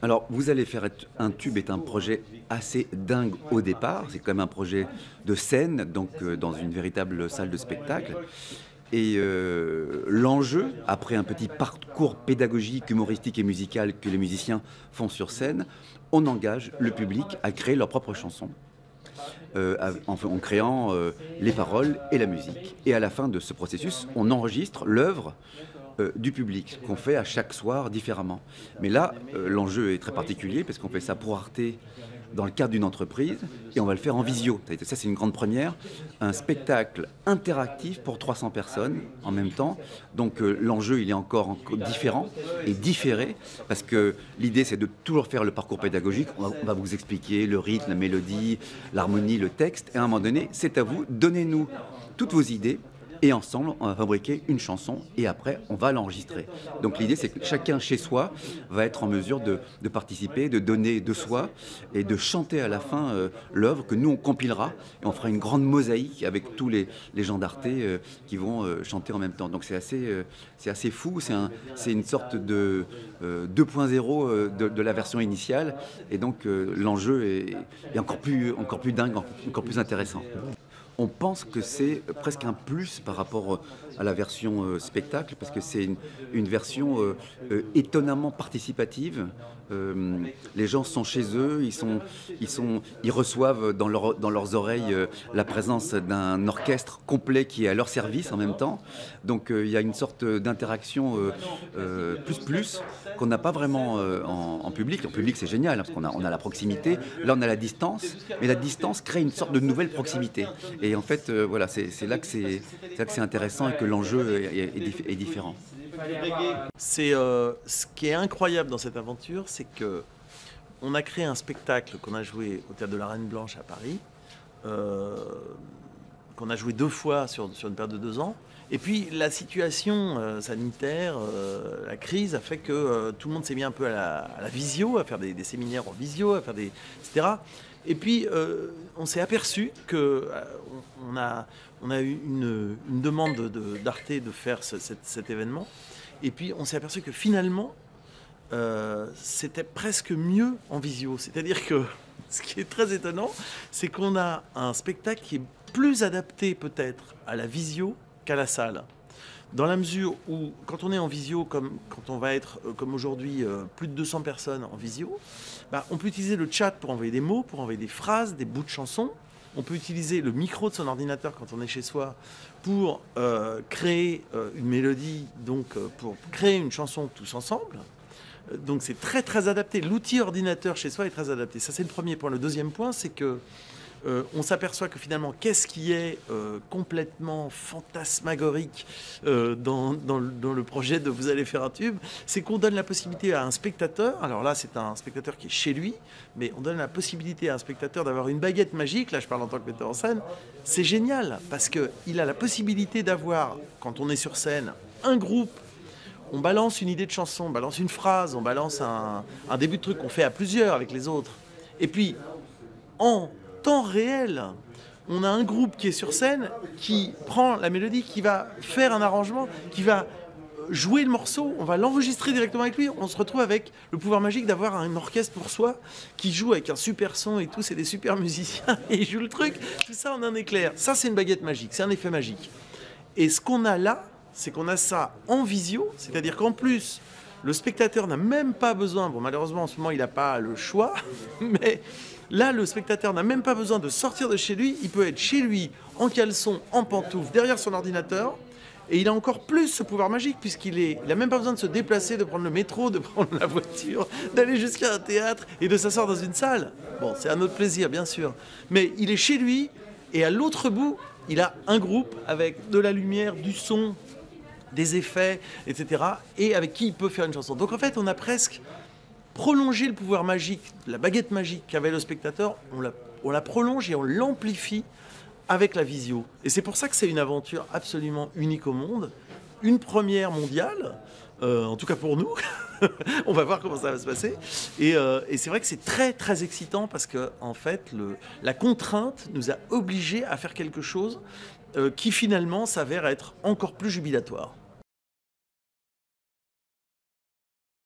Alors, vous allez faire un tube est un projet assez dingue au départ. C'est quand même un projet de scène, donc dans une véritable salle de spectacle. Et l'enjeu, après un petit parcours pédagogique, humoristique et musical que les musiciens font sur scène, on engage le public à créer leurs propres chansons. En créant les paroles et la musique. Et à la fin de ce processus, on enregistre l'œuvre du public, qu'on fait à chaque soir différemment. Mais là, l'enjeu est très particulier parce qu'on fait ça pour Arte dans le cadre d'une entreprise et on va le faire en visio. Ça, c'est une grande première. Un spectacle interactif pour 300 personnes en même temps. Donc l'enjeu, il est encore différent et différé parce que l'idée, c'est de toujours faire le parcours pédagogique. On va vous expliquer le rythme, la mélodie, l'harmonie, le texte. Et à un moment donné, c'est à vous. Donnez-nous toutes vos idées. Et ensemble, on va fabriquer une chanson et après, on va l'enregistrer. Donc l'idée, c'est que chacun chez soi va être en mesure de participer, de donner de soi et de chanter à la fin l'œuvre que nous, on compilera. Et on fera une grande mosaïque avec tous les gens d'Arte qui vont chanter en même temps. Donc c'est assez fou, c'est une sorte de 2.0 de la version initiale. Et donc l'enjeu est encore plus dingue, encore plus intéressant. On pense que c'est presque un plus par rapport à la version spectacle, parce que c'est une version étonnamment participative. Les gens sont chez eux, ils reçoivent dans leurs oreilles la présence d'un orchestre complet qui est à leur service en même temps. Donc il y a une sorte d'interaction plus qu'on n'a pas vraiment en public. En public, c'est génial, hein, parce qu'on a la proximité. Là, on a la distance, mais la distance crée une sorte de nouvelle proximité. Et en fait, voilà, c'est là que c'est intéressant et que l'enjeu est différent. Ce qui est incroyable dans cette aventure, c'est que on a créé un spectacle qu'on a joué au Théâtre de la Reine Blanche à Paris, qu'on a joué 2 fois sur une période de 2 ans. Et puis la situation sanitaire, la crise a fait que tout le monde s'est mis un peu à la visio, à faire des séminaires en visio, à faire etc. Et puis on s'est aperçu que on a eu une demande d'Arte de faire cet événement. Et puis on s'est aperçu que finalement c'était presque mieux en visio. C'est-à-dire que ce qui est très étonnant, c'est qu'on a un spectacle qui est plus adapté peut-être à la visio qu'à la salle. Dans la mesure où, quand on est en visio, comme quand on va être, comme aujourd'hui, plus de 200 personnes en visio, bah, on peut utiliser le chat pour envoyer des mots, pour envoyer des phrases, des bouts de chansons. On peut utiliser le micro de son ordinateur quand on est chez soi pour créer une mélodie, donc pour créer une chanson tous ensemble. Donc c'est très très adapté. L'outil ordinateur chez soi est très adapté. Ça, c'est le premier point. Le deuxième point, c'est que on s'aperçoit que finalement, qu'est-ce qui est complètement fantasmagorique dans le projet de Vous allez faire un tube, c'est qu'on donne la possibilité à un spectateur, alors là c'est un spectateur qui est chez lui, mais on donne la possibilité à un spectateur d'avoir une baguette magique, là je parle en tant que metteur en scène, c'est génial, parce qu'il a la possibilité d'avoir, quand on est sur scène, un groupe. On balance une idée de chanson, on balance une phrase, on balance un début de truc qu'on fait à plusieurs avec les autres. Et puis, en temps réel, on a un groupe qui est sur scène, qui prend la mélodie, qui va faire un arrangement, qui va jouer le morceau, on va l'enregistrer directement avec lui. On se retrouve avec le pouvoir magique d'avoir un orchestre pour soi qui joue avec un super son et tout, c'est des super musiciens et ils jouent le truc, tout ça en un éclair. Ça, c'est une baguette magique, c'est un effet magique. Et ce qu'on a là, c'est qu'on a ça en visio, c'est-à-dire qu'en plus, le spectateur n'a même pas besoin, bon malheureusement en ce moment il n'a pas le choix, mais là le spectateur n'a même pas besoin de sortir de chez lui, il peut être chez lui en caleçon, en pantoufle, derrière son ordinateur, et il a encore plus ce pouvoir magique puisqu'il n'a même pas besoin de se déplacer, de prendre le métro, de prendre la voiture, d'aller jusqu'à un théâtre et de s'asseoir dans une salle. Bon, c'est un autre plaisir bien sûr, mais il est chez lui et à l'autre bout, il a un groupe avec de la lumière, du son, des effets, etc. et avec qui il peut faire une chanson. Donc en fait, on a presque prolongé le pouvoir magique, la baguette magique qu'avait le spectateur, on la prolonge et on l'amplifie avec la visio. Et c'est pour ça que c'est une aventure absolument unique au monde, une première mondiale, en tout cas pour nous. On va voir comment ça va se passer. Et c'est vrai que c'est très très excitant parce que en fait, la contrainte nous a obligés à faire quelque chose qui finalement s'avère être encore plus jubilatoire.